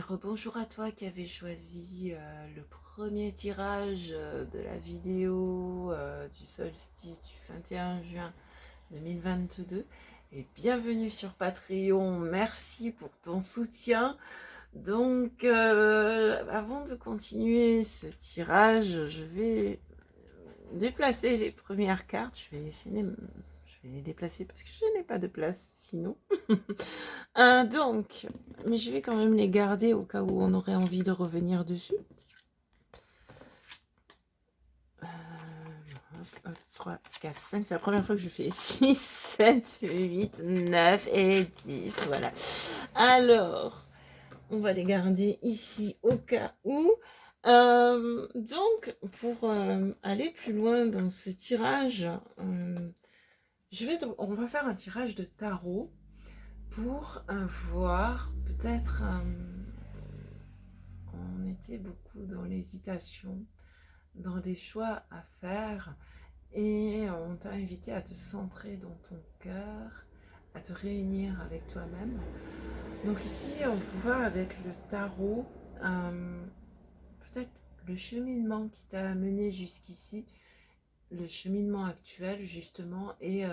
rebonjour à toi qui avais choisi le premier tirage de la vidéo du solstice du 21 juin 2022 et bienvenue sur Patreon, merci pour ton soutien. Donc avant de continuer ce tirage, je vais déplacer les premières cartes, je vais les déplacer parce que je n'ai pas de place sinon. Donc, mais je vais quand même les garder au cas où on aurait envie de revenir dessus. 3, 4, 5, c'est la première fois que je fais 6, 7, 8, 9 et 10. Voilà. Alors, on va les garder ici au cas où. Donc, pour aller plus loin dans ce tirage, on va faire un tirage de tarot pour voir peut-être on était beaucoup dans l'hésitation, dans des choix à faire et on t'a invité à te centrer dans ton cœur, à te réunir avec toi-même. Donc ici on peut voir avec le tarot peut-être le cheminement qui t'a amené jusqu'ici, le cheminement actuel justement et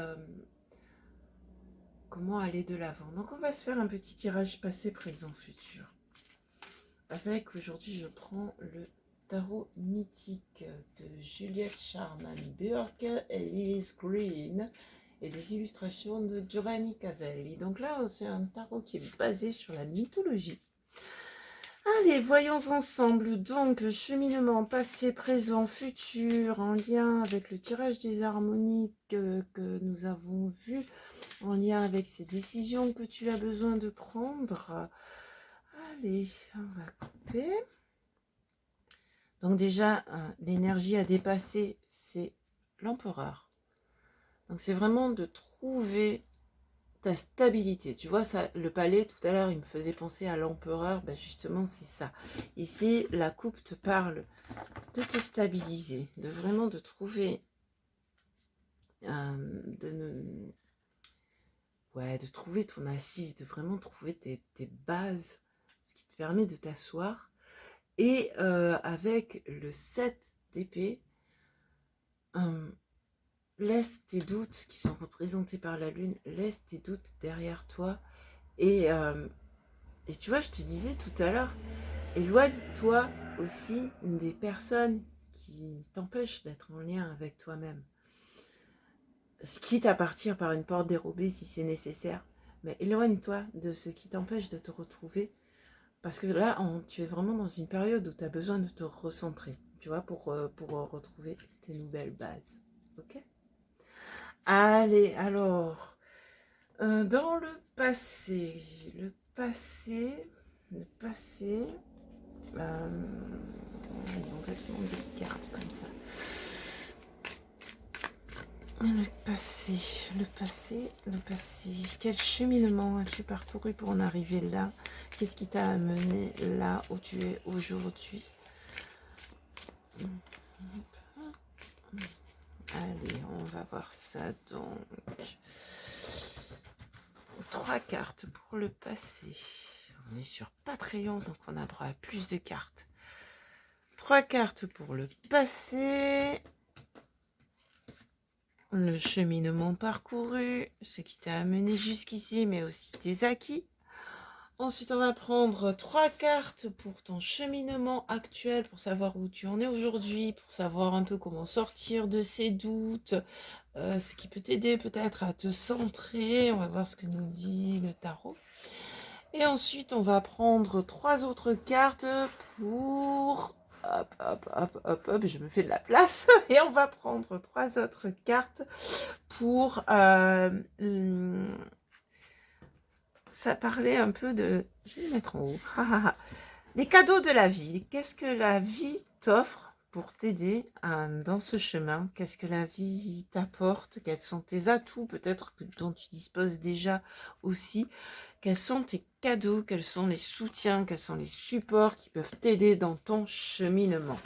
comment aller de l'avant. Donc on va se faire un petit tirage passé, présent, futur. Avec aujourd'hui je prends le tarot mythique de Juliette Sharman Burke et Liz Green et des illustrations de Giovanni Caselli. Donc là c'est un tarot qui est basé sur la mythologie. Allez, voyons ensemble donc le cheminement passé, présent, futur en lien avec le tirage des harmonies que nous avons vu, en lien avec ces décisions que tu as besoin de prendre. Allez, on va couper. Donc déjà, l'énergie à dépasser, c'est l'empereur. Donc c'est vraiment de trouver ta stabilité. Tu vois, ça, le palais, tout à l'heure, il me faisait penser à l'empereur. Ben justement, c'est ça. Ici, la coupe te parle de te stabiliser, de vraiment de trouver... de trouver ton assise, de vraiment trouver tes bases, ce qui te permet de t'asseoir. Et avec le 7 d'épée, laisse tes doutes qui sont représentés par la lune, laisse tes doutes derrière toi. Et tu vois, je te disais tout à l'heure, éloigne-toi aussi des personnes qui t'empêchent d'être en lien avec toi-même. Quitte à partir par une porte dérobée si c'est nécessaire, mais éloigne-toi de ce qui t'empêche de te retrouver. Parce que là, tu es vraiment dans une période où tu as besoin de te recentrer, tu vois, pour retrouver tes nouvelles bases. Ok? Allez, alors, dans le passé, on va demander des cartes comme ça. Le passé. Quel cheminement as-tu parcouru pour en arriver là? Qu'est-ce qui t'a amené là où tu es aujourd'hui? Allez, on va voir ça donc. 3 cartes pour le passé. On est sur Patreon, donc on a droit à plus de cartes. 3 cartes pour le passé. Le cheminement parcouru, ce qui t'a amené jusqu'ici, mais aussi tes acquis. Ensuite, on va prendre 3 cartes pour ton cheminement actuel, pour savoir où tu en es aujourd'hui, pour savoir un peu comment sortir de ces doutes, ce qui peut t'aider peut-être à te centrer. On va voir ce que nous dit le tarot. Et ensuite, on va prendre 3 autres cartes pour... Hop, je me fais de la place. Et on va prendre 3 autres cartes pour... ça parlait un peu de... Je vais les mettre en haut. Des cadeaux de la vie. Qu'est-ce que la vie t'offre pour t'aider dans ce chemin? Qu'est-ce que la vie t'apporte? Quels sont tes atouts peut-être dont tu disposes déjà aussi? Quels sont tes cadeaux? Quels sont les soutiens? Quels sont les supports qui peuvent t'aider dans ton cheminement?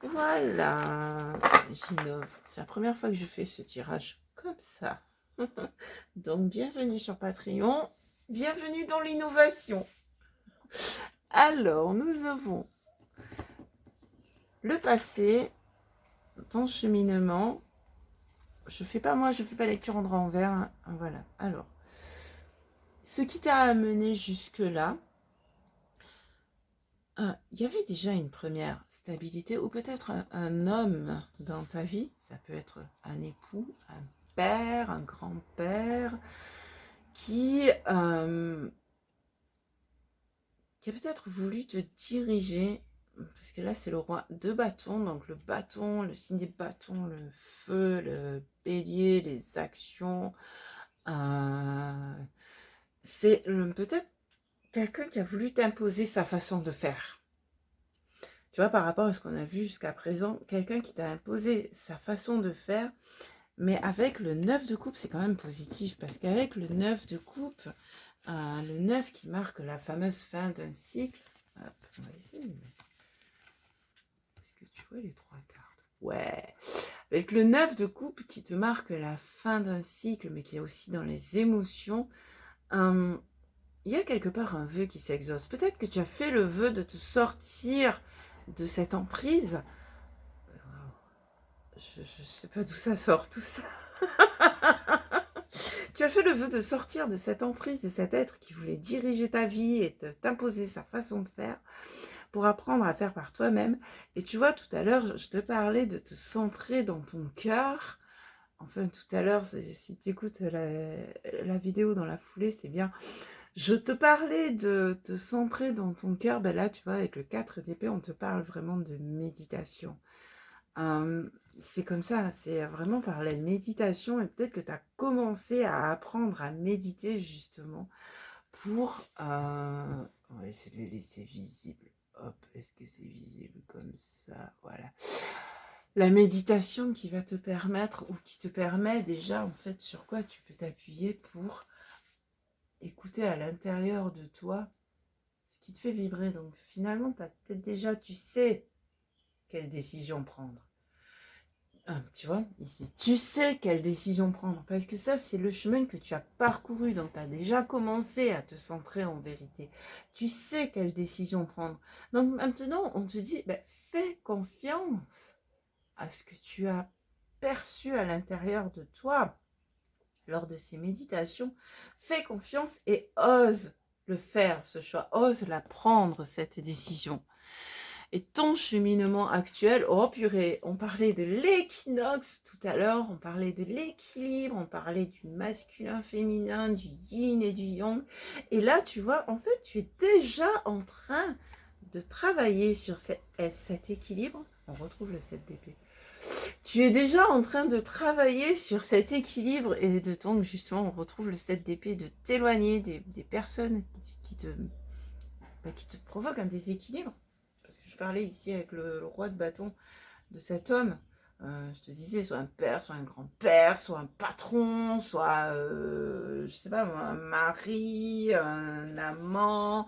Voilà, j'innove. C'est la première fois que je fais ce tirage comme ça. Donc, bienvenue sur Patreon. Bienvenue dans l'innovation. Alors, nous avons le passé, ton cheminement. Je fais pas lecture en droit envers. Hein. Voilà. Alors, ce qui t'a amené jusque-là, il y avait déjà une première stabilité, ou peut-être un homme dans ta vie. Ça peut être un époux, un père, un grand-père, qui a peut-être voulu te diriger, parce que là c'est le roi de bâton, donc le bâton, le signe des bâtons, le feu, le bélier, les actions. C'est peut-être quelqu'un qui a voulu t'imposer sa façon de faire. Tu vois, par rapport à ce qu'on a vu jusqu'à présent, quelqu'un qui t'a imposé sa façon de faire, mais avec le 9 de coupe, c'est quand même positif, parce qu'avec le 9 de coupe, le 9 qui marque la fameuse fin d'un cycle, hop, on va essayer. Est-ce que tu vois les trois cartes? Ouais. Avec le 9 de coupe qui te marque la fin d'un cycle, mais qui est aussi dans les émotions, il y a quelque part un vœu qui s'exauce. Peut-être que tu as fait le vœu de te sortir de cette emprise. Je ne sais pas d'où ça sort tout ça. Tu as fait le vœu de sortir de cette emprise, de cet être qui voulait diriger ta vie et t'imposer sa façon de faire pour apprendre à faire par toi-même. Et tu vois, tout à l'heure, je te parlais de te centrer dans ton cœur. Enfin, tout à l'heure, si tu écoutes la vidéo dans la foulée, c'est bien. Je te parlais de te centrer dans ton cœur. Ben là, tu vois, avec le 4 d'épée, on te parle vraiment de méditation. C'est comme ça, c'est vraiment par la méditation. Et peut-être que tu as commencé à apprendre à méditer justement pour... on va essayer de les laisser visibles. Hop, est-ce que c'est visible comme ça? Voilà. La méditation qui va te permettre, ou qui te permet déjà, en fait, sur quoi tu peux t'appuyer pour écouter à l'intérieur de toi ce qui te fait vibrer. Donc finalement, tu as peut-être déjà, tu sais quelle décision prendre. Tu vois, ici, tu sais quelle décision prendre, parce que ça, c'est le chemin que tu as parcouru, donc tu as déjà commencé à te centrer en vérité. Tu sais quelle décision prendre. Donc maintenant, on te dit, ben, fais confiance à ce que tu as perçu à l'intérieur de toi lors de ces méditations. Fais confiance et ose le faire, ce choix, ose la prendre, cette décision. Et ton cheminement actuel, oh purée, on parlait de l'équinoxe tout à l'heure, on parlait de l'équilibre, on parlait du masculin, féminin, du yin et du yang. Et là, tu vois, en fait, tu es déjà en train de travailler sur cet équilibre. On retrouve le 7 d'épée. Tu es déjà en train de travailler sur cet équilibre et de donc justement, on retrouve le 7 d'épée, de t'éloigner des personnes qui te provoquent un déséquilibre. Parce que je parlais ici avec le roi de bâton de cet homme. Je te disais, soit un père, soit un grand-père, soit un patron, soit, je sais pas, un mari, un amant.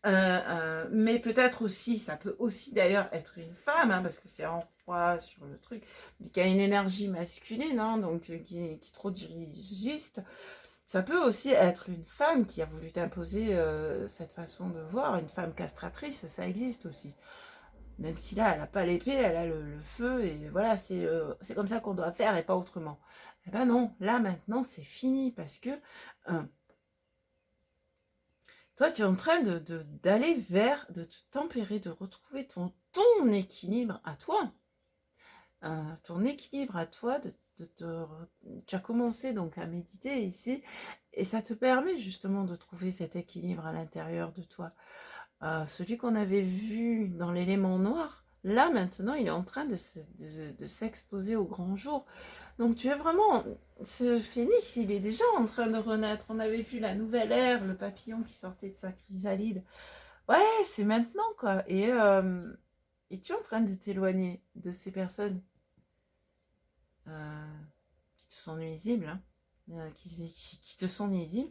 Mais peut-être aussi, ça peut aussi d'ailleurs être une femme, hein, parce que c'est en roi sur le truc, qui a une énergie masculine, hein, donc qui est trop dirigiste. Ça peut aussi être une femme qui a voulu t'imposer cette façon de voir, une femme castratrice, ça existe aussi. Même si là, elle n'a pas l'épée, elle a le feu, et voilà, c'est comme ça qu'on doit faire et pas autrement. Eh ben non, là maintenant, c'est fini, parce que toi, tu es en train d'aller vers, de te tempérer, de retrouver ton équilibre à toi. Ton équilibre à toi, tu as commencé donc à méditer ici, et ça te permet justement de trouver cet équilibre à l'intérieur de toi. Celui qu'on avait vu dans l'élément noir, là maintenant il est en train de s'exposer au grand jour. Donc tu es vraiment, ce phénix, il est déjà en train de renaître. On avait vu la nouvelle ère, le papillon qui sortait de sa chrysalide. Ouais, c'est maintenant quoi. Et tu es en train de t'éloigner de ces personnes qui te sont nuisibles, hein, qui te sont nuisibles.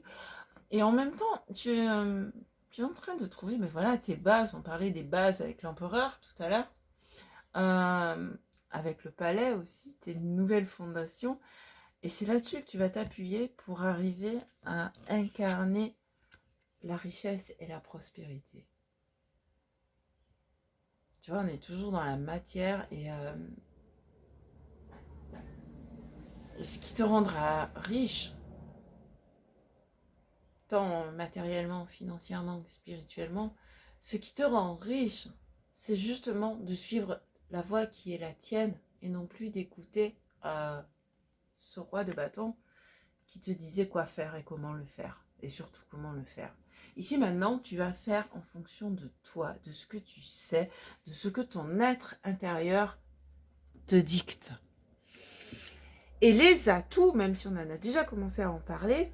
Et en même temps, tu es en train de trouver, mais voilà, tes bases. On parlait des bases avec l'empereur tout à l'heure, avec le palais aussi, tes nouvelles fondations. Et c'est là-dessus que tu vas t'appuyer pour arriver à incarner la richesse et la prospérité. Tu vois, on est toujours dans la matière et ce qui te rendra riche, tant matériellement, financièrement que spirituellement, ce qui te rend riche, c'est justement de suivre la voie qui est la tienne et non plus d'écouter ce roi de bâton qui te disait quoi faire et comment le faire. Et surtout comment le faire. Ici maintenant, tu vas faire en fonction de toi, de ce que tu sais, de ce que ton être intérieur te dicte. Et les atouts, même si on en a déjà commencé à en parler,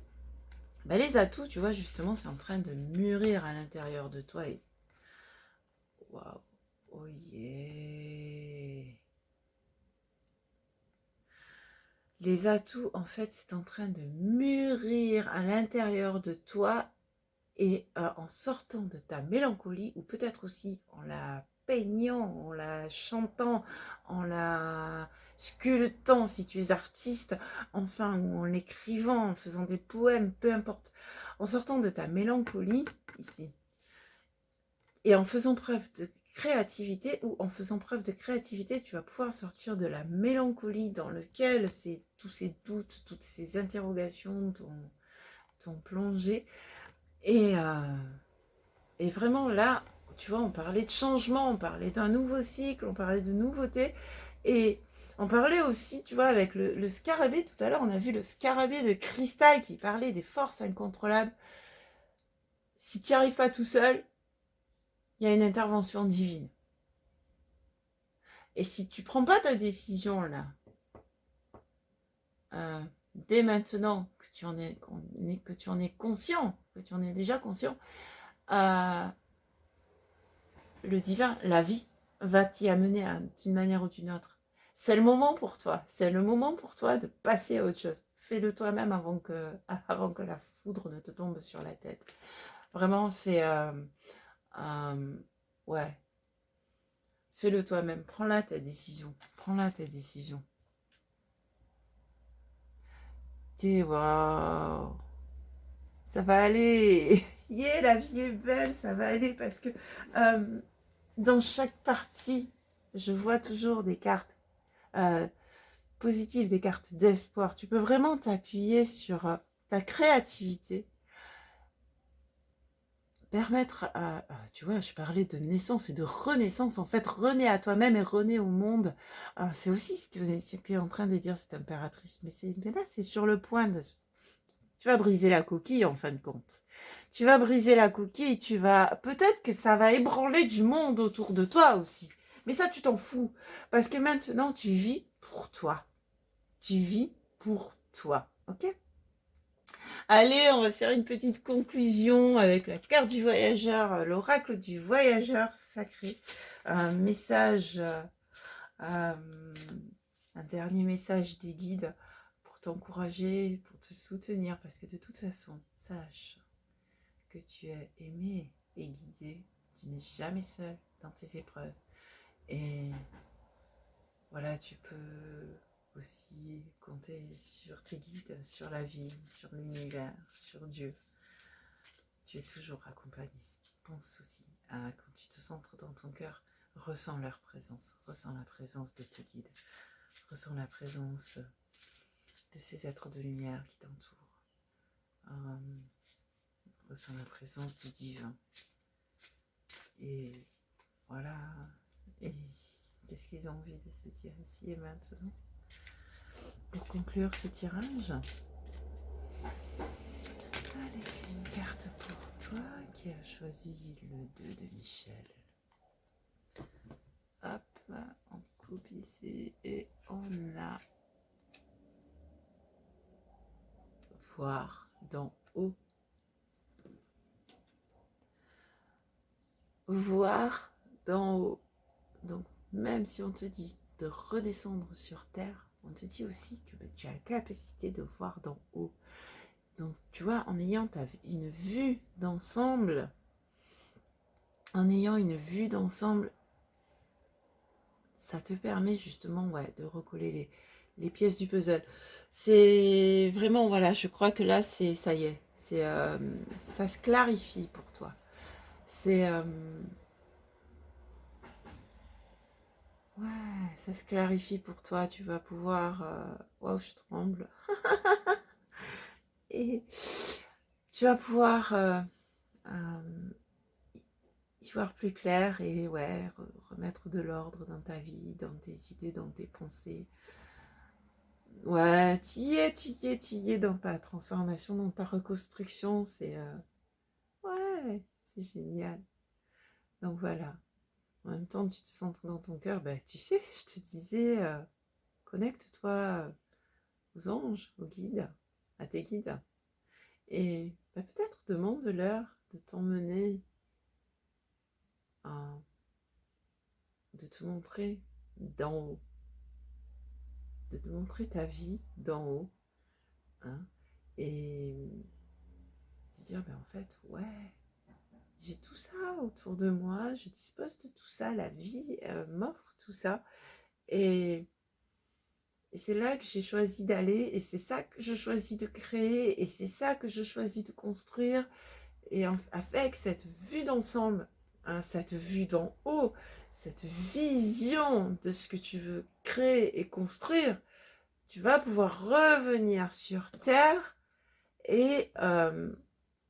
ben les atouts, tu vois, justement, c'est en train de mûrir à l'intérieur de toi. Et waouh, oh yeah. Les atouts, en fait, c'est en train de mûrir à l'intérieur de toi et en sortant de ta mélancolie, ou peut-être aussi en la peignant, en la chantant, en la sculptant si tu es artiste, enfin, ou en l'écrivant, en faisant des poèmes, peu importe, en sortant de ta mélancolie, ici, et en faisant preuve de créativité, ou en faisant preuve de créativité, tu vas pouvoir sortir de la mélancolie dans laquelle tous ces doutes, toutes ces interrogations t'ont plongé. Et vraiment là, tu vois, on parlait de changement, on parlait d'un nouveau cycle, on parlait de nouveauté. Et on parlait aussi, tu vois, avec le scarabée, tout à l'heure, on a vu le scarabée de cristal qui parlait des forces incontrôlables. Si tu n'y arrives pas tout seul, il y a une intervention divine. Et si tu prends pas ta décision là, dès maintenant que tu en es conscient, que tu en es déjà conscient, le divin, la vie, va t'y amener d'une manière ou d'une autre. C'est le moment pour toi. C'est le moment pour toi de passer à autre chose. Fais-le toi-même avant que la foudre ne te tombe sur la tête. Vraiment, c'est... ouais. Fais-le toi-même. Prends-la ta décision. Prends-la ta décision. Waouh. Ça va aller. Yeah, la vie est belle, ça va aller parce que dans chaque partie, je vois toujours des cartes positives, des cartes d'espoir. Tu peux vraiment t'appuyer sur ta créativité, permettre tu vois, je parlais de naissance et de renaissance, en fait, renaît à toi-même et renaît au monde. C'est aussi ce qu'est en train de dire cette impératrice, mais là, c'est sur le point de... Tu vas briser la coquille, en fin de compte. Tu vas briser la coquille, peut-être que ça va ébranler du monde autour de toi aussi. Mais ça, tu t'en fous. Parce que maintenant, tu vis pour toi. Tu vis pour toi. Ok? Allez, on va se faire une petite conclusion avec la carte du voyageur, l'oracle du voyageur sacré. Un message, un dernier message des guides pour t'encourager, pour te soutenir. Parce que de toute façon, sache que tu es aimé et guidé. Tu n'es jamais seul dans tes épreuves. Et voilà, tu peux aussi compter sur tes guides, sur la vie, sur l'univers, sur Dieu. Tu es toujours accompagné. Pense aussi à quand tu te centres dans ton cœur, ressens leur présence, ressens la présence de tes guides, ressens la présence de ces êtres de lumière qui t'entourent, ressens la présence du divin. Et voilà. Et qu'est-ce qu'ils ont envie de te dire ici et maintenant? Pour conclure ce tirage, allez, une carte pour toi qui a choisi le 2 de Michel. Hop, on coupe ici et on a voir d'en haut. Voir d'en haut. Donc, même si on te dit de redescendre sur terre, on te dit aussi que tu as la capacité de voir d'en haut. Donc, tu vois, en ayant une vue d'ensemble, ça te permet justement de recoller les pièces du puzzle. C'est vraiment, voilà, je crois que là, ça y est, ça se clarifie pour toi. C'est Ouais, ça se clarifie pour toi. Tu vas pouvoir... Waouh, je tremble. Et tu vas pouvoir euh, y voir plus clair et ouais, remettre de l'ordre dans ta vie, dans tes idées, dans tes pensées. Ouais, tu y es dans ta transformation, dans ta reconstruction. Ouais, c'est génial. Donc voilà. En même temps, tu te centres dans ton cœur. Bah, tu sais, je te disais, connecte-toi aux anges, aux guides, à tes guides. Et bah, peut-être demande-leur de t'emmener, de te montrer d'en haut, de te montrer ta vie d'en haut. Hein, et te dire, ben en fait, ouais, j'ai tout ça autour de moi, je dispose de tout ça, la vie m'offre tout ça. Et, et c'est là que j'ai choisi d'aller, et c'est ça que je choisis de créer, et c'est ça que je choisis de construire. Et avec cette vue d'ensemble, hein, cette vue d'en haut, cette vision de ce que tu veux créer et construire, tu vas pouvoir revenir sur Terre et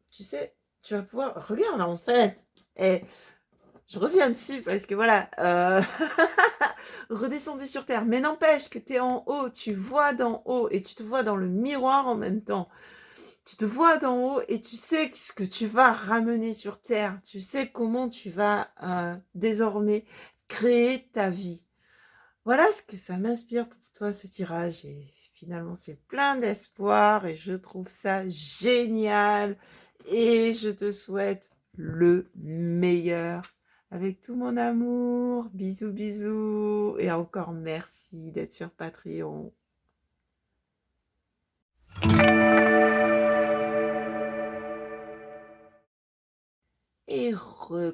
tu sais, tu vas pouvoir... Regarde en fait, et je reviens dessus parce que voilà, redescendu sur Terre, mais n'empêche que tu es en haut, tu vois d'en haut et tu te vois dans le miroir en même temps. Tu te vois d'en haut et tu sais ce que tu vas ramener sur Terre. Tu sais comment tu vas désormais créer ta vie. Voilà ce que ça m'inspire pour toi, ce tirage. Et finalement, c'est plein d'espoir et je trouve ça génial. Et je te souhaite le meilleur. Avec tout mon amour. Bisous, bisous. Et encore merci d'être sur Patreon. Et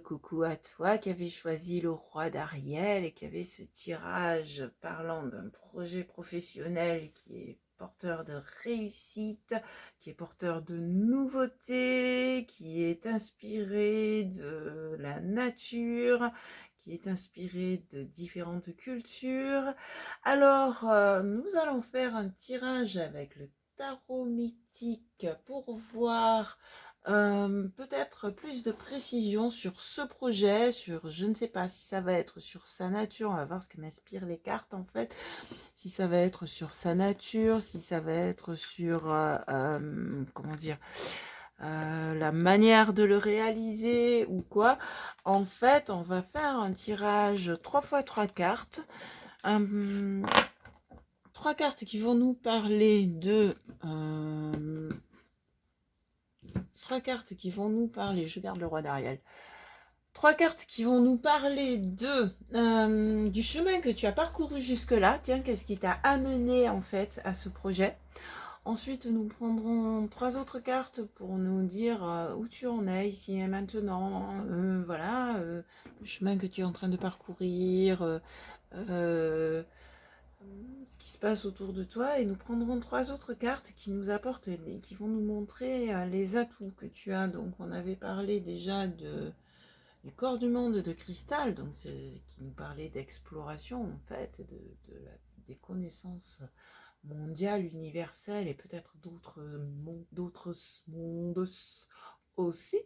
coucou à toi qui avais choisi le roi d'Ariel et qui avait ce tirage parlant d'un projet professionnel qui est porteur de réussite, qui est porteur de nouveautés, qui est inspiré de la nature, qui est inspiré de différentes cultures. Alors, nous allons faire un tirage avec le tarot mythique pour voir peut-être plus de précision sur ce projet, sur, je ne sais pas si ça va être sur sa nature, on va voir ce que m'inspirent les cartes en fait, si ça va être sur sa nature, si ça va être sur, comment dire, la manière de le réaliser ou quoi. En fait, on va faire un tirage 3 fois 3 cartes. 3 cartes qui vont nous parler de... 3 cartes qui vont nous parler, je garde le roi d'Ariel. 3 cartes qui vont nous parler du chemin que tu as parcouru jusque-là. Tiens, qu'est-ce qui t'a amené en fait à ce projet. Ensuite, nous prendrons 3 autres cartes pour nous dire où tu en es ici et maintenant. Voilà, le chemin que tu es en train de parcourir, ce qui se passe autour de toi. Et nous prendrons 3 autres cartes qui nous apportent, qui vont nous montrer les atouts que tu as. Donc, on avait parlé déjà du corps du monde de cristal, donc qui nous parlait d'exploration en fait, des connaissances mondiales, universelles et peut-être d'autres mondes aussi.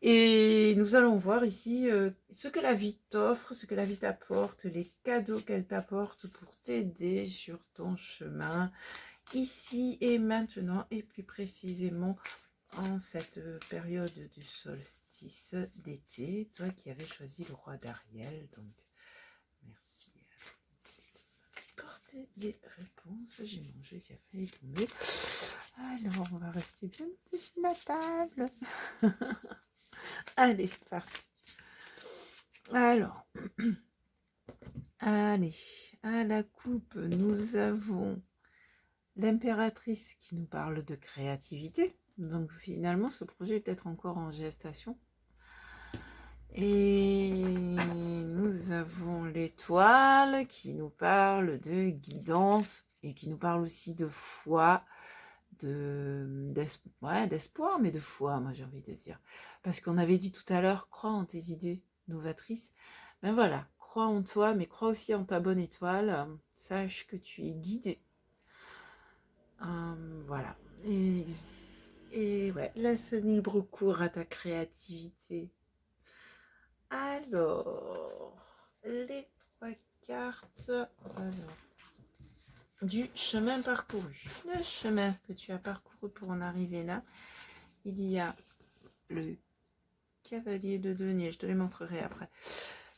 Et nous allons voir ici ce que la vie t'offre, ce que la vie t'apporte, les cadeaux qu'elle t'apporte pour t'aider sur ton chemin, ici et maintenant, et plus précisément en cette période du solstice d'été, toi qui avais choisi le roi d'Ariel. Donc, merci d'apporter des réponses. J'ai mon jeu qui a failli tomber. Alors, on va rester bien dessus la table. Allez, c'est parti. Alors, allez, à la coupe, nous avons l'impératrice qui nous parle de créativité. Donc finalement, ce projet est peut-être encore en gestation. Et nous avons l'étoile qui nous parle de guidance et qui nous parle aussi de foi, d'espoir, mais de foi, moi j'ai envie de dire. Parce qu'on avait dit tout à l'heure, crois en tes idées novatrices. Ben voilà, crois en toi, mais crois aussi en ta bonne étoile. Sache que tu es guidé. Voilà. Et ouais, laisse libre cours à ta créativité. Alors, les 3 cartes du chemin parcouru. Le chemin que tu as parcouru pour en arriver là, il y a le cavalier de denier, je te les montrerai après.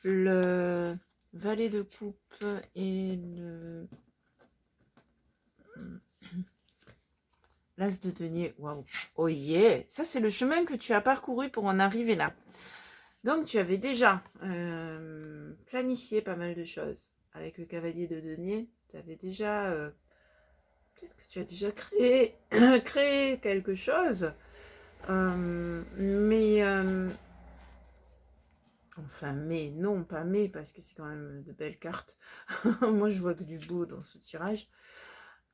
Le valet de coupe et le l'as de denier. Waouh. Oh yeah. Ça, c'est le chemin que tu as parcouru pour en arriver là. Donc, tu avais déjà planifié pas mal de choses. Avec le cavalier de denier, tu avais déjà... peut-être que tu as déjà créé, créé quelque chose. Enfin, mais non, pas mais, parce que c'est quand même de belles cartes. Moi, je vois que du beau dans ce tirage.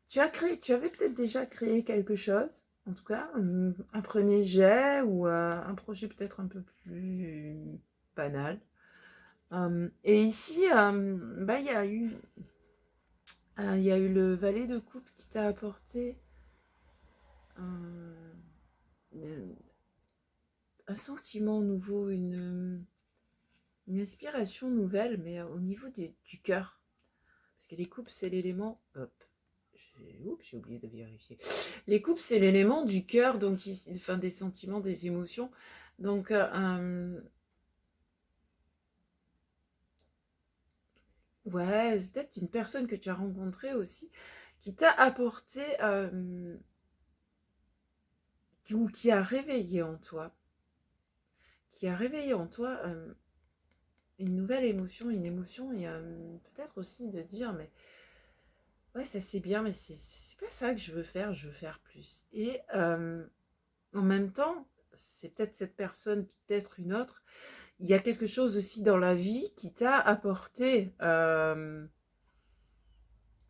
Tu avais peut-être déjà créé quelque chose, en tout cas, un premier jet ou un projet peut-être un peu plus banal. Et ici, bah, il y a eu le valet de coupe qui t'a apporté un sentiment nouveau, une inspiration nouvelle, mais au niveau du cœur. Parce que les coupes, c'est l'élément... Hop, j'ai oublié de vérifier. Les coupes, c'est l'élément du cœur, donc enfin, des sentiments, des émotions. Donc, ouais, c'est peut-être une personne que tu as rencontrée aussi, qui t'a apporté, ou qui a réveillé en toi, une nouvelle émotion, une émotion, et peut-être aussi de dire, mais ouais, ça c'est bien, mais c'est pas ça que je veux faire plus. Et en même temps, c'est peut-être cette personne, peut-être une autre, il y a quelque chose aussi dans la vie qui t'a apporté un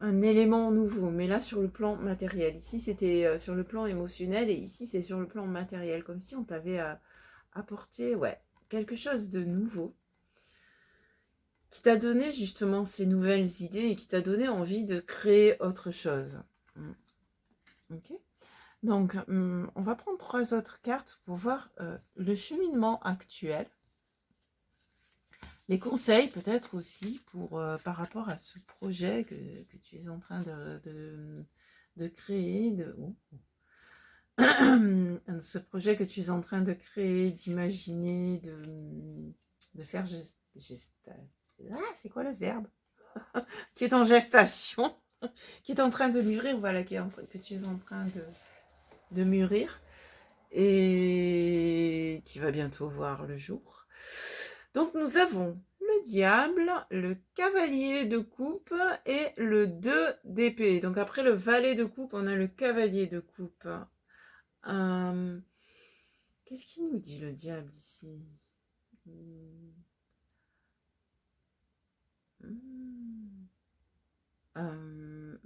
élément nouveau, mais là sur le plan matériel. Ici c'était sur le plan émotionnel et ici c'est sur le plan matériel, comme si on t'avait apporté ouais, quelque chose de nouveau qui t'a donné justement ces nouvelles idées et qui t'a donné envie de créer autre chose. Ok. Donc, on va prendre 3 autres cartes pour voir le cheminement actuel. Les conseils peut-être aussi pour, par rapport à ce projet que tu es en train de créer, ce projet que tu es en train de créer, d'imaginer, de faire c'est quoi le verbe qui est en gestation, qui est en train de mûrir, voilà, que tu es en train de mûrir et qui va bientôt voir le jour. Donc nous avons le diable, le cavalier de coupe et le 2 d'épée. Donc après le valet de coupe, on a le cavalier de coupe. Qu'est-ce qu'il nous dit le diable ici?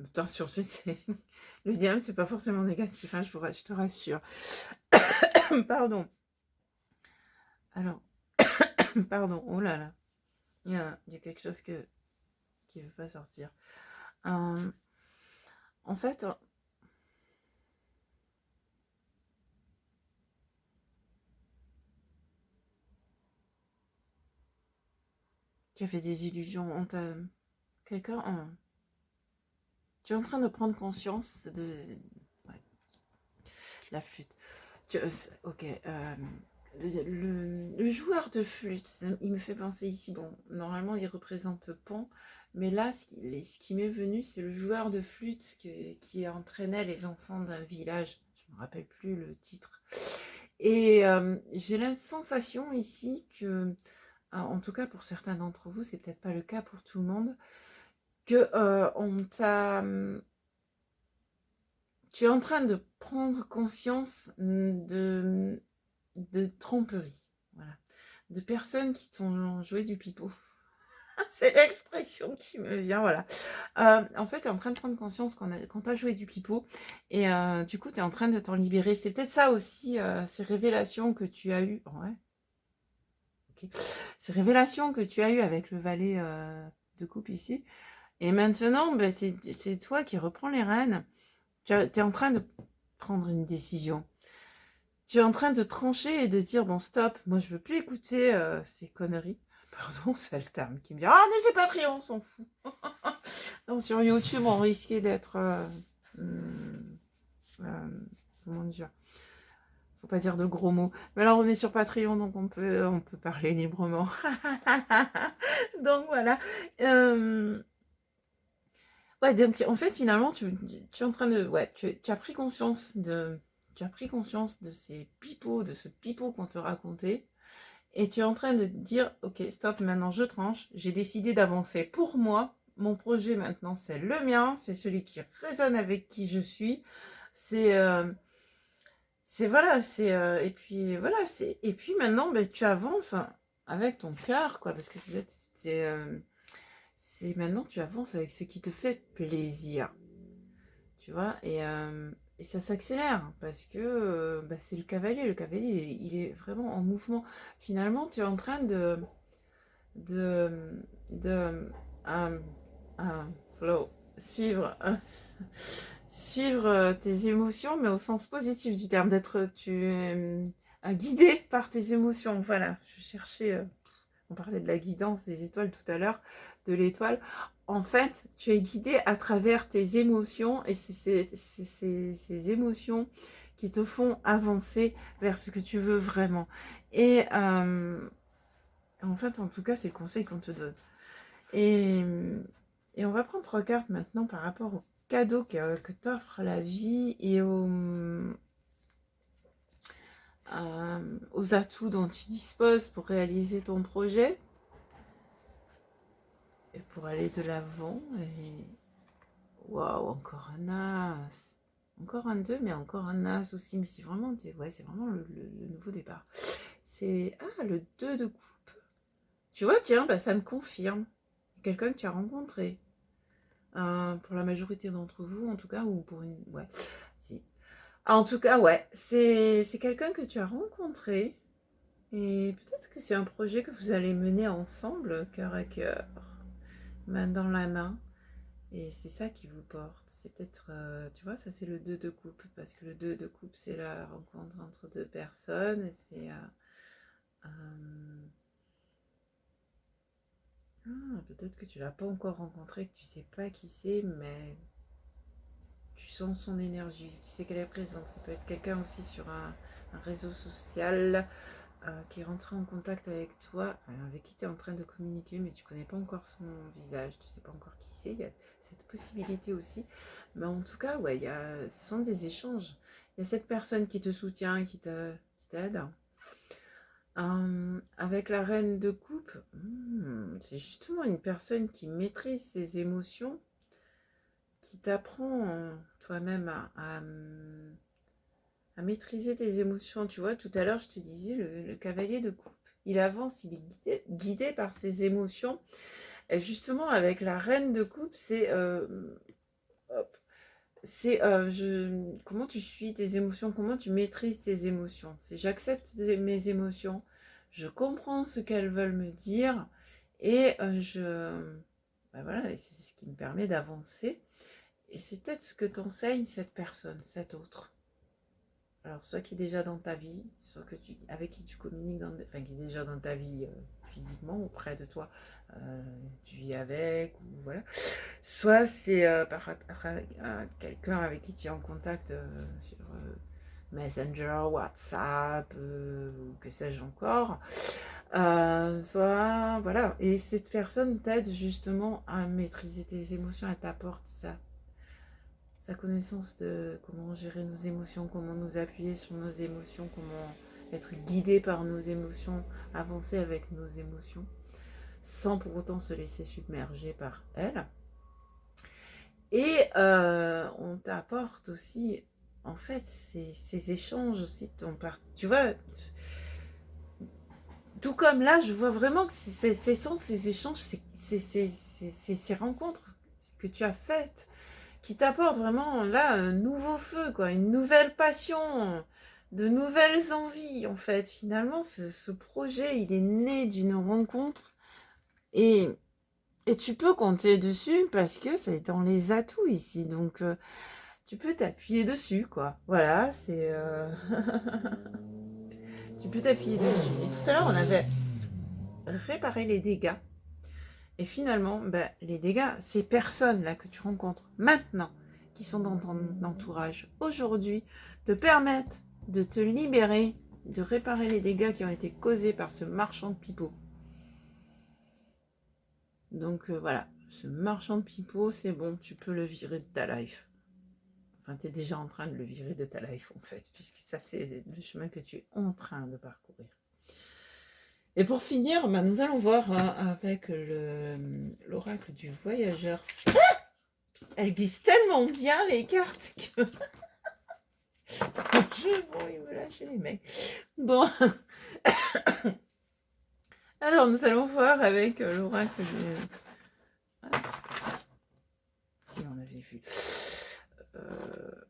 Attention, le diable, c'est pas forcément négatif, hein, je te rassure. Pardon. Alors, pardon, oh là là. Il y a quelque chose qui ne veut pas sortir. En fait, tu as fait des illusions. Quelqu'un... Tu es en train de prendre conscience de... Ouais. La flûte. Ok. Le joueur de flûte, il me fait penser ici, bon, normalement il représente Pan, mais là, ce qui m'est venu, c'est le joueur de flûte qui entraînait les enfants d'un village. Je ne me rappelle plus le titre. Et j'ai la sensation ici que, en tout cas pour certains d'entre vous, c'est peut-être pas le cas pour tout le monde, que tu es en train de prendre conscience de tromperie, voilà, de personnes qui t'ont joué du pipeau. C'est l'expression qui me vient, voilà. En fait, tu es en train de prendre conscience quand tu as joué du pipeau et du coup, tu es en train de t'en libérer. C'est peut-être ça aussi, ces révélations que tu as eues. Ouais. Ok. ok. Ces révélations que tu as eues avec le valet de coupe ici. Et maintenant, ben, c'est toi qui reprends les rênes. Tu es en train de prendre une décision. Tu es en train de trancher et de dire, bon, stop, moi, je veux plus écouter ces conneries. Pardon, c'est le terme qui me dit, ah, mais c'est Patreon, on s'en fout. Non, sur YouTube, on risquait d'être... comment dire, faut pas dire de gros mots. Mais alors, on est sur Patreon, donc on peut parler librement. Donc, voilà. Ouais, donc en fait, finalement, tu es en train de... Ouais, tu as pris conscience de... Tu as pris conscience de ces pipeaux, de ce pipeau qu'on te racontait. Et tu es en train de dire, ok, stop, maintenant je tranche. J'ai décidé d'avancer pour moi. Mon projet maintenant, c'est le mien. C'est celui qui résonne avec qui je suis. C'est voilà, et puis voilà, et puis maintenant, ben, tu avances avec ton cœur, quoi, parce que c'est maintenant tu avances avec ce qui te fait plaisir, tu vois, et ça s'accélère parce que bah, c'est le cavalier, il est vraiment en mouvement. Finalement, tu es en train de, de, un, flow, suivre, suivre tes émotions, mais au sens positif du terme, tu es guidé par tes émotions. Voilà, je cherchais, on parlait de la guidance des étoiles tout à l'heure, de l'étoile. En fait, tu es guidé à travers tes émotions et c'est ces émotions qui te font avancer vers ce que tu veux vraiment. Et en fait, en tout cas, c'est le conseil qu'on te donne. Et, et on va prendre 3 cartes maintenant par rapport aux cadeaux que t'offre la vie et aux atouts dont tu disposes pour réaliser ton projet et pour aller de l'avant. Et waouh, encore un as, encore un 2, mais encore un as aussi. Mais c'est vraiment, ouais, c'est vraiment le nouveau départ. C'est le 2 de coupe. Tu vois, tiens, bah, ça me confirme. Quelqu'un que tu as rencontré. Pour la majorité d'entre vous, en tout cas, ou pour une... Ouais, si. En tout cas, ouais, c'est quelqu'un que tu as rencontré. Et peut-être que c'est un projet que vous allez mener ensemble, cœur à cœur, main dans la main. Et c'est ça qui vous porte. C'est peut-être, tu vois, ça c'est le 2 de coupe. Parce que le 2 de coupe, c'est la rencontre entre deux personnes. Et c'est... peut-être que tu l'as pas encore rencontré, que tu sais pas qui c'est, mais tu sens son énergie, tu sais qu'elle est présente. Ça peut être quelqu'un aussi sur un réseau social qui est rentré en contact avec toi, avec qui tu es en train de communiquer, mais tu connais pas encore son visage, tu sais pas encore qui c'est. Il y a cette possibilité aussi. Mais en tout cas, ouais, ce sont des échanges. Il y a cette personne qui te soutient, qui t'aide. Avec la reine de coupe, c'est justement une personne qui maîtrise ses émotions, qui t'apprend toi-même à maîtriser tes émotions. Tu vois, tout à l'heure, je te disais, le cavalier de coupe, il avance, il est guidé par ses émotions. Et justement, avec la reine de coupe, comment tu suis tes émotions, comment tu maîtrises tes émotions. C'est j'accepte mes émotions, je comprends ce qu'elles veulent me dire et voilà, et c'est ce qui me permet d'avancer. Et c'est peut-être ce que t'enseigne cette personne, cette autre. Alors, soit qui est déjà dans ta vie, soit avec qui tu communiques, enfin qui est déjà dans ta vie physiquement, auprès de toi, tu vis avec, ou voilà. Soit c'est quelqu'un avec qui tu es en contact sur Messenger, WhatsApp, ou que sais-je encore. Soit, voilà. Et cette personne t'aide justement à maîtriser tes émotions, elle t'apporte sa connaissance de comment gérer nos émotions, comment nous appuyer sur nos émotions, comment être guidé par nos émotions, avancer avec nos émotions, sans pour autant se laisser submerger par elles. Et on t'apporte aussi, en fait, ces échanges aussi, tu vois, tout comme là, je vois vraiment que ces échanges, ces rencontres que tu as faites, qui t'apportent vraiment là un nouveau feu, quoi, une nouvelle passion, de nouvelles envies, en fait. Finalement, ce projet, il est né d'une rencontre et tu peux compter dessus parce que c'est dans les atouts ici. Donc, tu peux t'appuyer dessus, quoi. Voilà, c'est... tu peux t'appuyer dessus. Et tout à l'heure, on avait réparé les dégâts. Et finalement, ben, les dégâts, ces personnes-là que tu rencontres maintenant, qui sont dans ton entourage aujourd'hui, te permettent de te libérer, de réparer les dégâts qui ont été causés par ce marchand de pipeaux. Donc voilà, ce marchand de pipeaux, c'est bon, tu peux le virer de ta life. Enfin, tu es déjà en train de le virer de ta life, en fait, puisque ça, c'est le chemin que tu es en train de parcourir. Et pour finir, bah, nous allons voir avec l'oracle du voyageur. Elle glisse tellement bien les cartes que... Bon, il me lâche les mecs. Bon. Alors, nous allons voir avec l'oracle du... Si, on avait vu.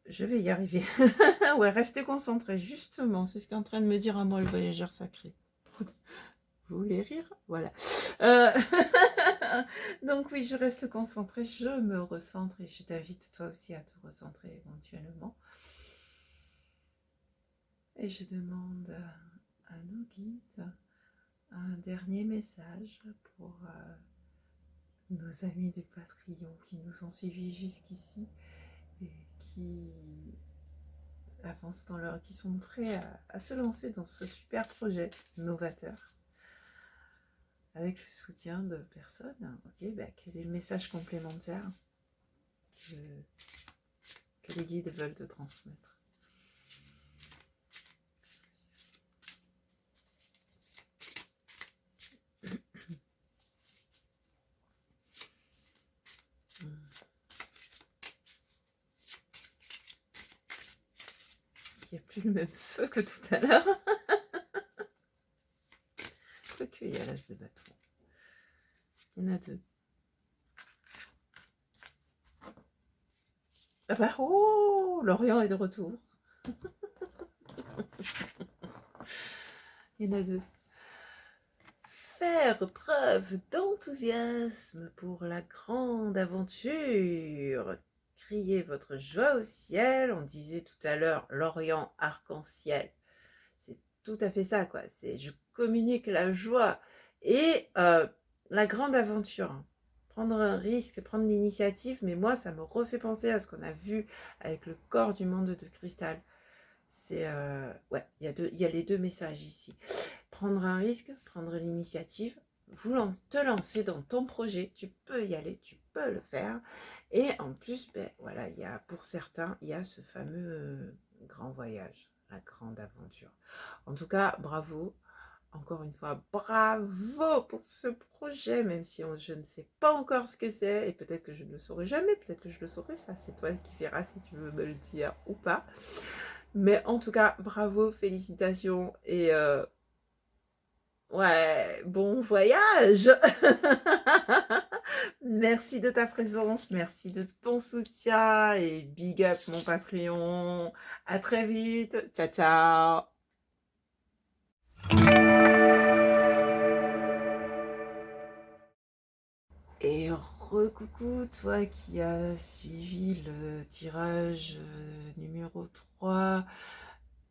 Je vais y arriver. Ouais, restez concentrés, justement. C'est ce qu'est en train de me dire à moi le voyageur sacré. Vous voulez rire? Voilà. Donc oui, je reste concentrée, je me recentre et je t'invite toi aussi à te recentrer éventuellement. Et je demande à nos guides un dernier message pour nos amis de Patreon qui nous ont suivis jusqu'ici et qui avancent dans leur... qui sont prêts à se lancer dans ce super projet novateur. Avec le soutien de personnes, ok, bah, quel est le message complémentaire que les guides veulent te transmettre? Il n'y a plus le même feu que tout à l'heure. Quoique, il y a l'as de bâton. Il y en a deux. Ah bah, oh, Lorient est de retour. Il y en a deux. Faire preuve d'enthousiasme pour la grande aventure. Criez votre joie au ciel. On disait tout à l'heure l'Orient arc-en-ciel. C'est tout à fait ça, quoi. C'est je communique la joie et la grande aventure. Prendre un risque, prendre l'initiative, mais moi, ça me refait penser à ce qu'on a vu avec le corps du monde de cristal. C'est ouais, il y a les deux messages ici. Prendre un risque, prendre l'initiative, te lancer dans ton projet, tu peux y aller, tu peux le faire. Et en plus, ben, voilà, il y a, pour certains, il y a ce fameux grand voyage, la grande aventure. En tout cas, bravo. Encore une fois, bravo pour ce projet, même si je ne sais pas encore ce que c'est, et peut-être que je ne le saurai jamais, peut-être que je le saurai, ça c'est toi qui verras si tu veux me le dire ou pas. Mais en tout cas, bravo, félicitations, et ouais, bon voyage. Merci de ta présence, merci de ton soutien, et big up mon Patreon. À très vite, ciao ciao. Et recoucou toi qui as suivi le tirage numéro 3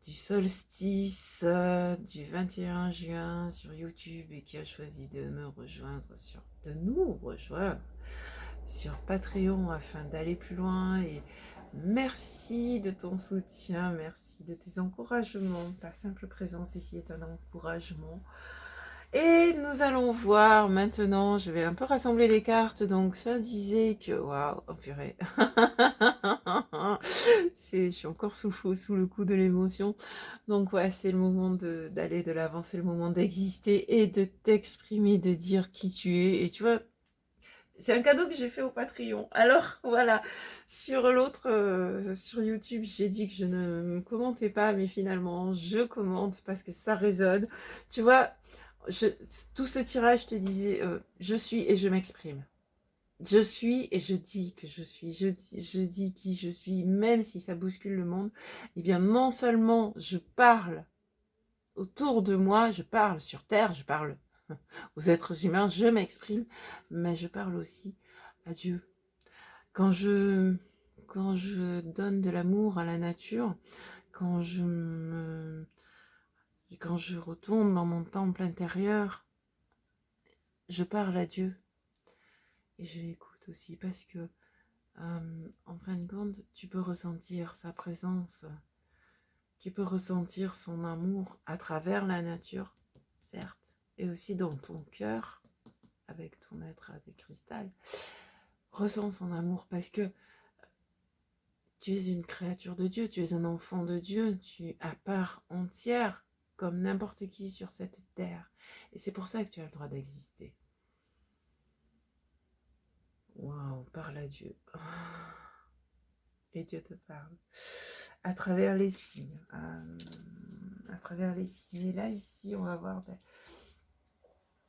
du solstice du 21 juin sur YouTube et qui a choisi de nous rejoindre sur Patreon afin d'aller plus loin. Et merci de ton soutien, merci de tes encouragements. Ta simple présence ici est un encouragement. Et nous allons voir maintenant, je vais un peu rassembler les cartes, donc ça disait que, waouh, oh purée, je suis encore sous le coup de l'émotion, donc ouais, c'est le moment d'aller de l'avant, c'est le moment d'exister et de t'exprimer, de dire qui tu es, et tu vois, c'est un cadeau que j'ai fait au Patreon. Alors voilà, sur sur YouTube, j'ai dit que je ne me commentais pas, mais finalement, je commente parce que ça résonne. Tu vois, tout ce tirage te disait, je suis et je m'exprime. Je suis et je dis que je suis. Je dis qui je suis, même si ça bouscule le monde. Eh bien, non seulement je parle autour de moi, je parle sur Terre, je parle aux êtres humains, je m'exprime, mais je parle aussi à Dieu. Quand je donne de l'amour à la nature, quand je retourne dans mon temple intérieur, je parle à Dieu et je l'écoute aussi parce que en fin de compte, tu peux ressentir sa présence, tu peux ressentir son amour à travers la nature, certes, et aussi dans ton cœur, avec ton être de cristal. Ressens son amour parce que tu es une créature de Dieu, tu es un enfant de Dieu, tu es à part entière, comme n'importe qui sur cette terre. Et c'est pour ça que tu as le droit d'exister. Waouh, parle à Dieu. Et Dieu te parle. À travers les signes. À travers les signes. Et là, ici, on va voir...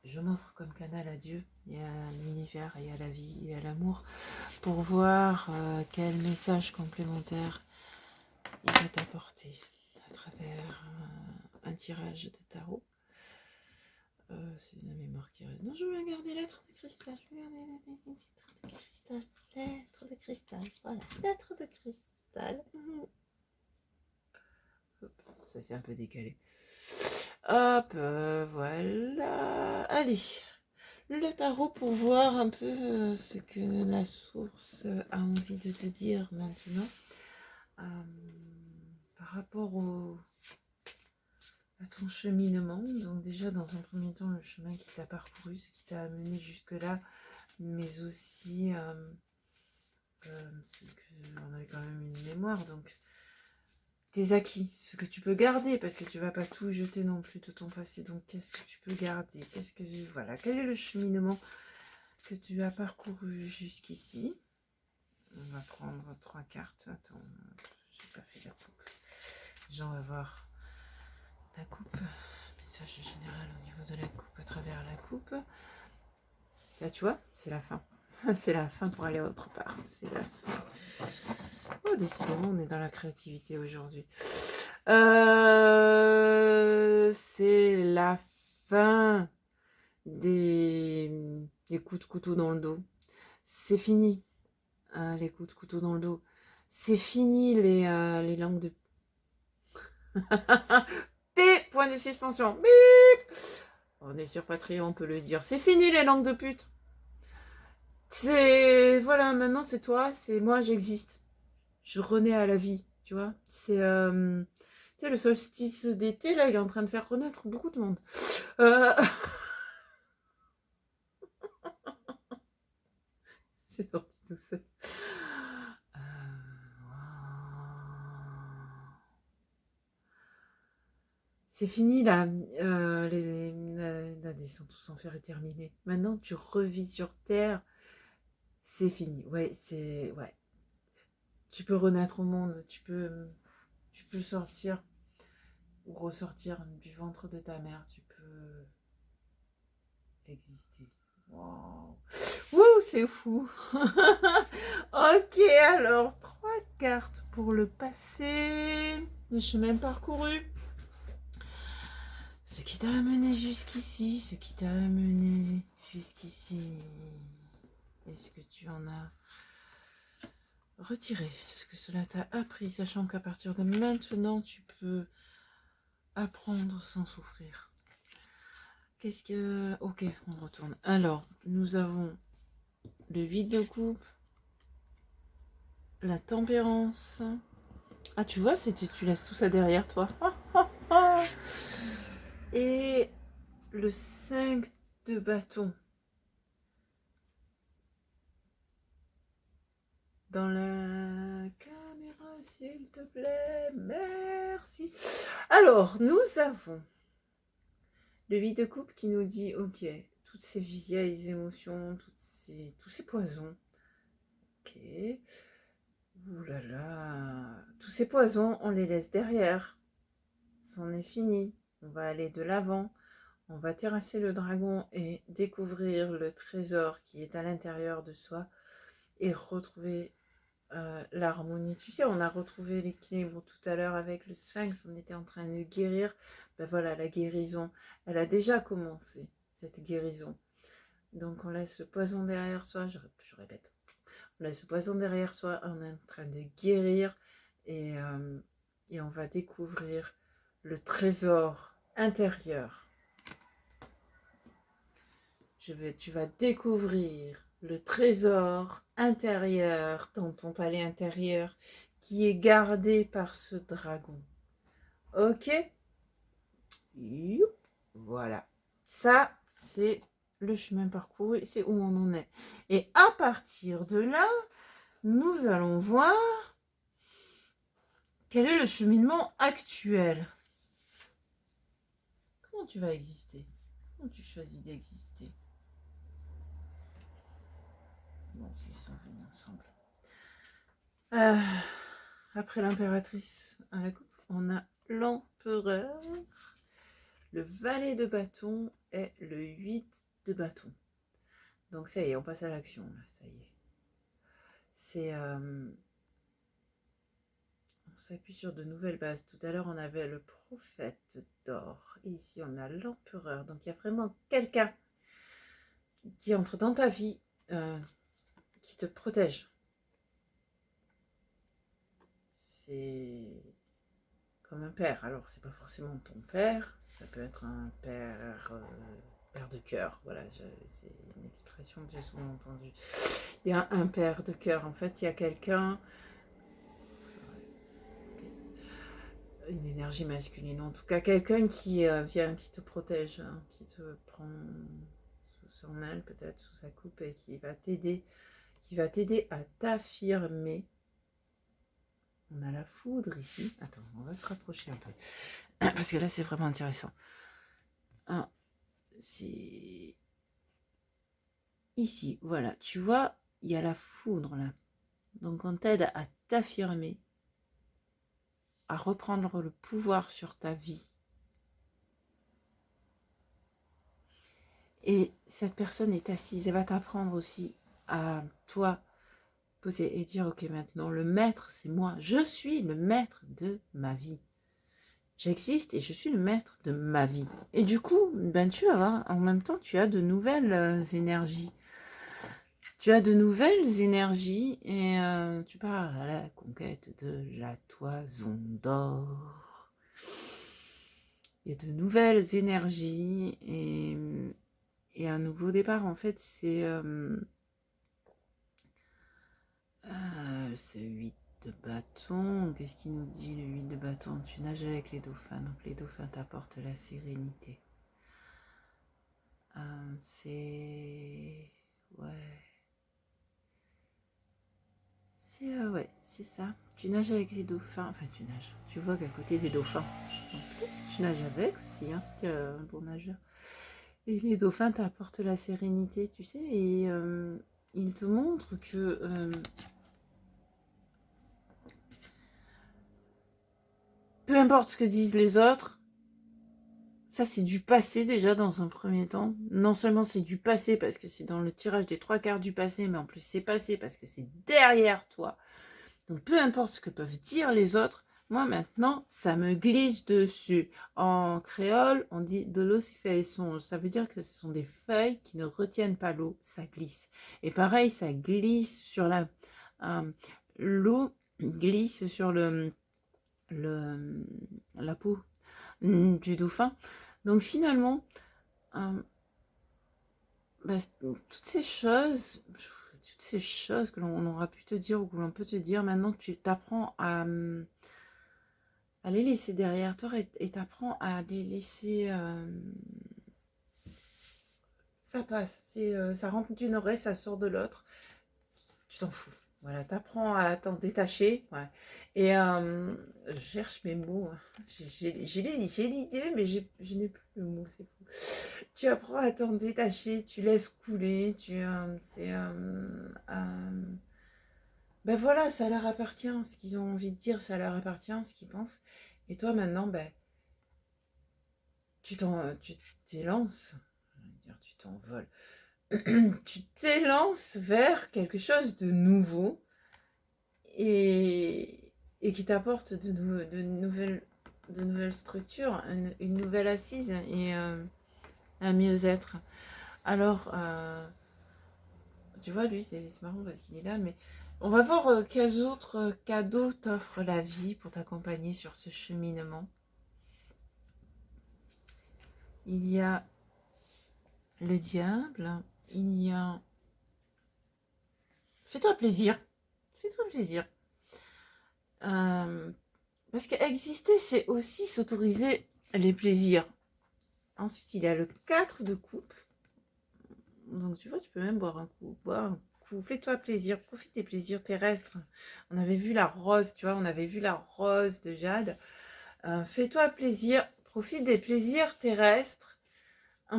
je m'offre comme canal à Dieu et à l'univers et à la vie et à l'amour pour voir quel message complémentaire il peut t'apporter à travers un tirage de tarot. C'est une mémoire qui reste. Non, je veux garder l'être de cristal. Je veux garder l'être de cristal. L'être de cristal. Voilà, l'être de cristal. Ça c'est un peu décalé. Hop, voilà. Allez, le tarot pour voir un peu ce que la source a envie de te dire maintenant. Par rapport à ton cheminement. Donc déjà, dans un premier temps, le chemin qui t'a parcouru, ce qui t'a amené jusque-là, mais aussi on avait quand même une mémoire, donc tes acquis, ce que tu peux garder, parce que tu vas pas tout jeter non plus de ton passé. Donc qu'est-ce que tu peux garder? Voilà, quel est le cheminement que tu as parcouru jusqu'ici? On va prendre 3 cartes. Attends, j'ai pas fait la coupe. J'en vais voir la coupe. Message général au niveau de la coupe, à travers la coupe. Là, tu vois, c'est la fin. C'est la fin pour aller autre part. C'est la fin. Oh, décidément, on est dans la créativité aujourd'hui. C'est la fin des coups de couteau dans le dos. C'est fini, les coups de couteau dans le dos. C'est fini les langues de... P, point de suspension. Bip. On est sur Patreon, on peut le dire. C'est fini les langues de pute. C'est... Voilà, maintenant c'est toi, c'est moi, j'existe. Je renais à la vie, tu vois. C'est... tu sais, le solstice d'été, là, il est en train de faire renaître beaucoup de monde. C'est sorti tout seul. C'est fini là, la descente tous en fer est terminée. Maintenant tu revis sur Terre, c'est fini. Ouais, c'est... Ouais. Tu peux renaître au monde, tu peux sortir ou ressortir du ventre de ta mère, tu peux exister. Wow. Wouh, c'est fou. Ok, alors 3 cartes pour le passé, le chemin parcouru. Ce qui t'a amené jusqu'ici, ce qui t'a amené jusqu'ici. Est-ce que tu en as retiré ce que cela t'a appris, sachant qu'à partir de maintenant, tu peux apprendre sans souffrir. Qu'est-ce que... Ok, on retourne. Alors, nous avons le 8 de coupe, la tempérance. Ah, tu vois, tu laisses tout ça derrière toi. Et le 5 de bâton. Dans la caméra, s'il te plaît. Merci. Alors, nous avons le 8 de coupe qui nous dit, ok, toutes ces vieilles émotions, tous ces poisons. Ok. Ouh là là. Tous ces poisons, on les laisse derrière. C'en est fini. On va aller de l'avant. On va terrasser le dragon et découvrir le trésor qui est à l'intérieur de soi et retrouver l'harmonie. Tu sais, on a retrouvé l'équilibre tout à l'heure avec le sphinx, on était en train de guérir. Ben voilà, la guérison, elle a déjà commencé, cette guérison. Donc on laisse le poison derrière soi, je répète, on laisse le poison derrière soi, on est en train de guérir et on va découvrir le trésor intérieur. Tu vas découvrir le trésor intérieur dans ton palais intérieur qui est gardé par ce dragon. Ok? Voilà. Ça, c'est le chemin parcouru, c'est où on en est. Et à partir de là, nous allons voir quel est le cheminement actuel. Comment tu vas exister? Comment tu choisis d'exister? Bon, ils sont venus ensemble. Après l'impératrice à la coupe, on a l'empereur, le valet de bâton et le 8 de bâton. Donc ça y est, on passe à l'action, là, ça y est. C'est... on s'appuie sur de nouvelles bases. Tout à l'heure, on avait le prophète d'or. Et ici, on a l'empereur. Donc il y a vraiment quelqu'un qui entre dans ta vie, qui te protège. C'est comme un père. Alors, c'est pas forcément ton père, ça peut être un père, père de cœur. Voilà, c'est une expression que j'ai souvent entendue. Il y a un père de cœur. En fait, il y a quelqu'un, une énergie masculine, en tout cas, quelqu'un qui vient, qui te protège, hein, qui te prend sous son aile, peut-être sous sa coupe, et qui va t'aider à t'affirmer. On a la foudre ici. Attends, on va se rapprocher un peu. Parce que là, c'est vraiment intéressant. Ah, c'est... Ici, voilà. Tu vois, il y a la foudre, là. Donc, on t'aide à t'affirmer, à reprendre le pouvoir sur ta vie. Et cette personne est assise. Elle va t'apprendre aussi à, toi, poser et dire, ok, maintenant, le maître, c'est moi. Je suis le maître de ma vie. J'existe et je suis le maître de ma vie. Et du coup, ben tu vas voir, en même temps, tu as de nouvelles énergies. Tu as de nouvelles énergies et tu pars à la conquête de la toison d'or. Il y a de nouvelles énergies et un nouveau départ. En fait, c'est 8 de bâton. Qu'est-ce qu'il nous dit, le 8 de bâton? Tu nages avec les dauphins, donc les dauphins t'apportent la sérénité. C'est... Ouais. Ouais, c'est ça. Tu nages avec les dauphins. Enfin, tu nages. Tu vois qu'à côté des dauphins. Peut-être que tu nages avec aussi, hein, c'était un bon nageur. Et les dauphins t'apportent la sérénité, tu sais, et ils te montrent que... peu importe ce que disent les autres, ça c'est du passé déjà dans un premier temps. Non seulement c'est du passé parce que c'est dans le tirage des 3/4 du passé, mais en plus c'est passé parce que c'est derrière toi. Donc peu importe ce que peuvent dire les autres, moi maintenant ça me glisse dessus. En créole on dit de l'eau s'y fait songe. Ça veut dire que ce sont des feuilles qui ne retiennent pas l'eau, ça glisse. Et pareil ça glisse sur la... l'eau glisse sur la peau du dauphin. Donc finalement, toutes ces choses que l'on aura pu te dire ou que l'on peut te dire, maintenant tu t'apprends à les laisser derrière toi et t'apprends à les laisser... ça passe, ça rentre d'une oreille, ça sort de l'autre, tu t'en fous. Voilà, t'apprends à t'en détacher. Ouais. Et je cherche mes mots. J'ai l'idée, mais je n'ai plus le mot, c'est fou. Tu apprends à t'en détacher, tu laisses couler, ben voilà, ça leur appartient. Ce qu'ils ont envie de dire, ça leur appartient, ce qu'ils pensent. Et toi, maintenant, ben, tu t'élances, je veux dire, tu t'envoles, tu t'élances vers quelque chose de nouveau et, qui t'apporte de nouvelles structures, une nouvelle assise et un mieux-être. Alors, tu vois, lui, c'est marrant parce qu'il est là, mais on va voir quels autres cadeaux t'offre la vie pour t'accompagner sur ce cheminement. Il y a le diable, il y a... Fais-toi plaisir, fais-toi plaisir. Parce qu'exister, c'est aussi s'autoriser les plaisirs. Ensuite, il y a le 4 de coupe. Donc, tu vois, tu peux même boire un coup. Boire un coup. Fais-toi plaisir. Profite des plaisirs terrestres. On avait vu la rose, tu vois. On avait vu la rose de Jade. Fais-toi plaisir. Profite des plaisirs terrestres. Il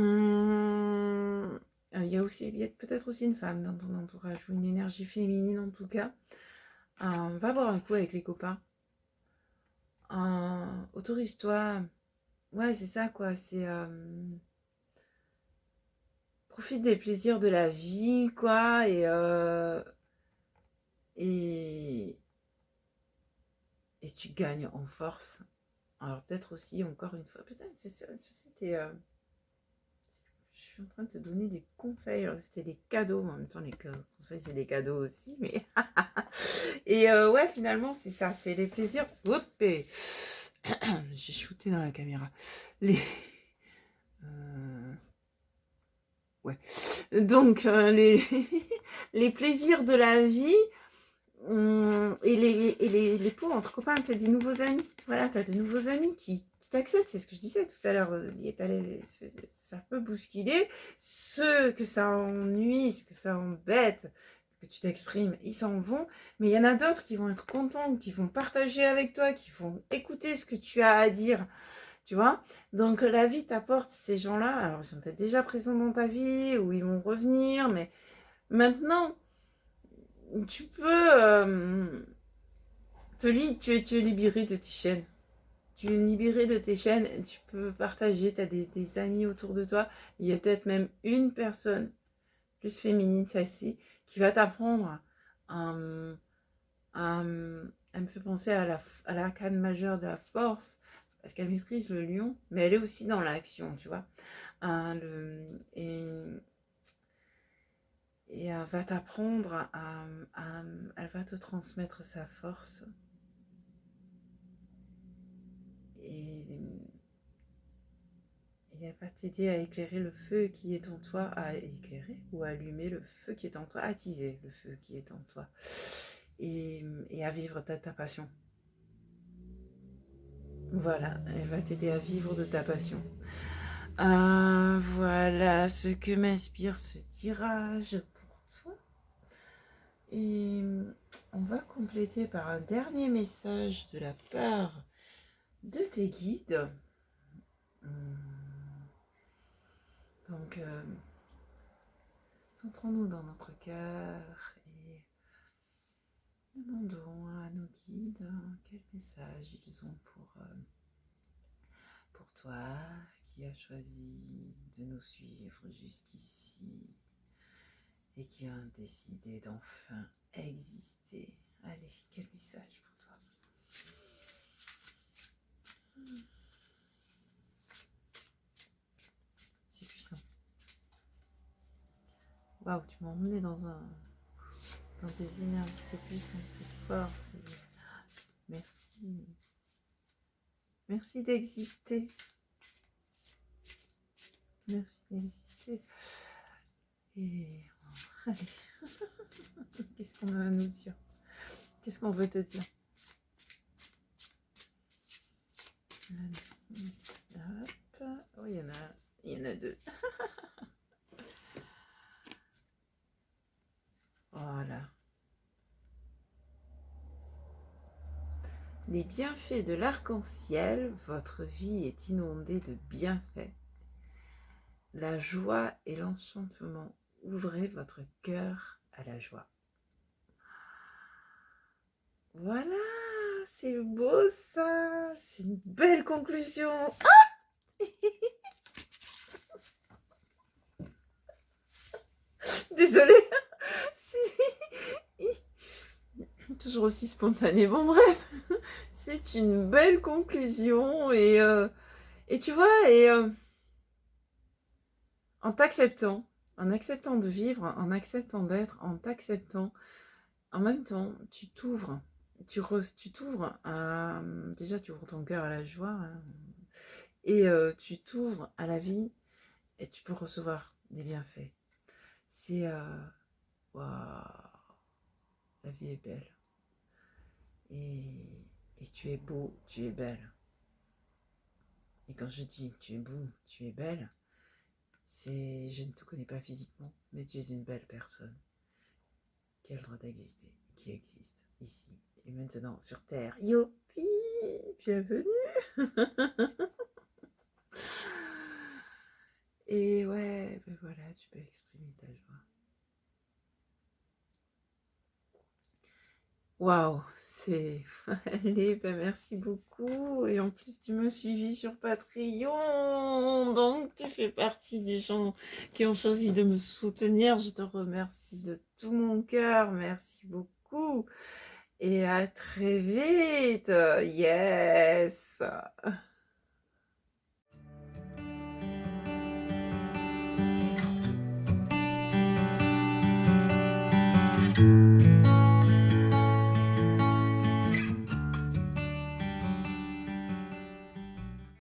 y a peut-être aussi une femme dans ton entourage ou une énergie féminine en tout cas. Va boire un coup avec les copains. Autorise-toi. Ouais, c'est ça quoi. C'est profite des plaisirs de la vie quoi et tu gagnes en force. Alors peut-être aussi encore une fois. Putain, c'était. Je suis en train de te donner des conseils. Alors, c'était des cadeaux. En même temps, les conseils, c'est des cadeaux aussi. Mais et ouais, finalement, c'est ça. C'est les plaisirs. Hop, j'ai shooté dans la caméra. Les... Ouais. Donc, les plaisirs de la vie et les pots entre copains. Tu as des nouveaux amis. Voilà, tu as de nouveaux amis qui t'acceptent. C'est ce que je disais tout à l'heure. Ça peut bousculer. Ceux que ça ennuie, ceux que ça embête, que tu t'exprimes, ils s'en vont. Mais il y en a d'autres qui vont être contents, qui vont partager avec toi, qui vont écouter ce que tu as à dire. Tu vois, donc la vie t'apporte ces gens-là. Alors, ils sont peut-être déjà présents dans ta vie ou ils vont revenir, mais maintenant, tu peux tu es libéré de tes chaînes. Tu es libéré de tes chaînes, tu peux partager, tu as des amis autour de toi. Il y a peut-être même une personne, plus féminine celle-ci, qui va t'apprendre à, elle me fait penser à l'arcane majeure de la force, parce qu'elle maîtrise le lion, mais elle est aussi dans l'action, tu vois. Et elle va t'apprendre elle va te transmettre sa force. Et elle va t'aider à éclairer le feu qui est en toi, à éclairer ou à allumer le feu qui est en toi, à attiser le feu qui est en toi. Et à vivre ta passion. Voilà, elle va t'aider à vivre de ta passion. Voilà ce que m'inspire ce tirage pour toi. Et on va compléter par un dernier message de la part de tes guides. Donc, centrons-nous dans notre cœur et demandons à nos guides quel message ils ont pour toi qui as choisi de nous suivre jusqu'ici et qui a décidé d'enfin exister. Allez, quel message pour toi? C'est puissant. Waouh, tu m'as emmené dans tes énergies, c'est puissant, c'est fort, Merci. Merci d'exister. Merci d'exister. Et allez, qu'est-ce qu'on a à nous dire? Qu'est-ce qu'on veut te dire? Hop. Oh, il y en a deux. Voilà. Les bienfaits de l'arc-en-ciel, votre vie est inondée de bienfaits. La joie et l'enchantement, ouvrez votre cœur à la joie. Voilà, c'est beau ça, c'est une belle conclusion. Ah désolée. Si. Toujours aussi spontané. Bon, bref, c'est une belle conclusion. Et tu vois, en t'acceptant, en acceptant de vivre, en acceptant d'être, en t'acceptant, en même temps, tu t'ouvres. Tu t'ouvres à... Déjà, tu ouvres ton cœur à la joie. Hein, et tu t'ouvres à la vie et tu peux recevoir des bienfaits. C'est... Waouh, la vie est belle. Et tu es beau, tu es belle. Et quand je dis tu es beau, tu es belle, c'est je ne te connais pas physiquement, mais tu es une belle personne qui a le droit d'exister, qui existe ici et maintenant sur Terre. Youpi, bienvenue. Et ouais, ben voilà, tu peux exprimer ta joie. Waouh, c'est... Allez, ben merci beaucoup. Et en plus, tu m'as suivi sur Patreon. Donc, tu fais partie des gens qui ont choisi de me soutenir. Je te remercie de tout mon cœur. Merci beaucoup. Et à très vite. Yes.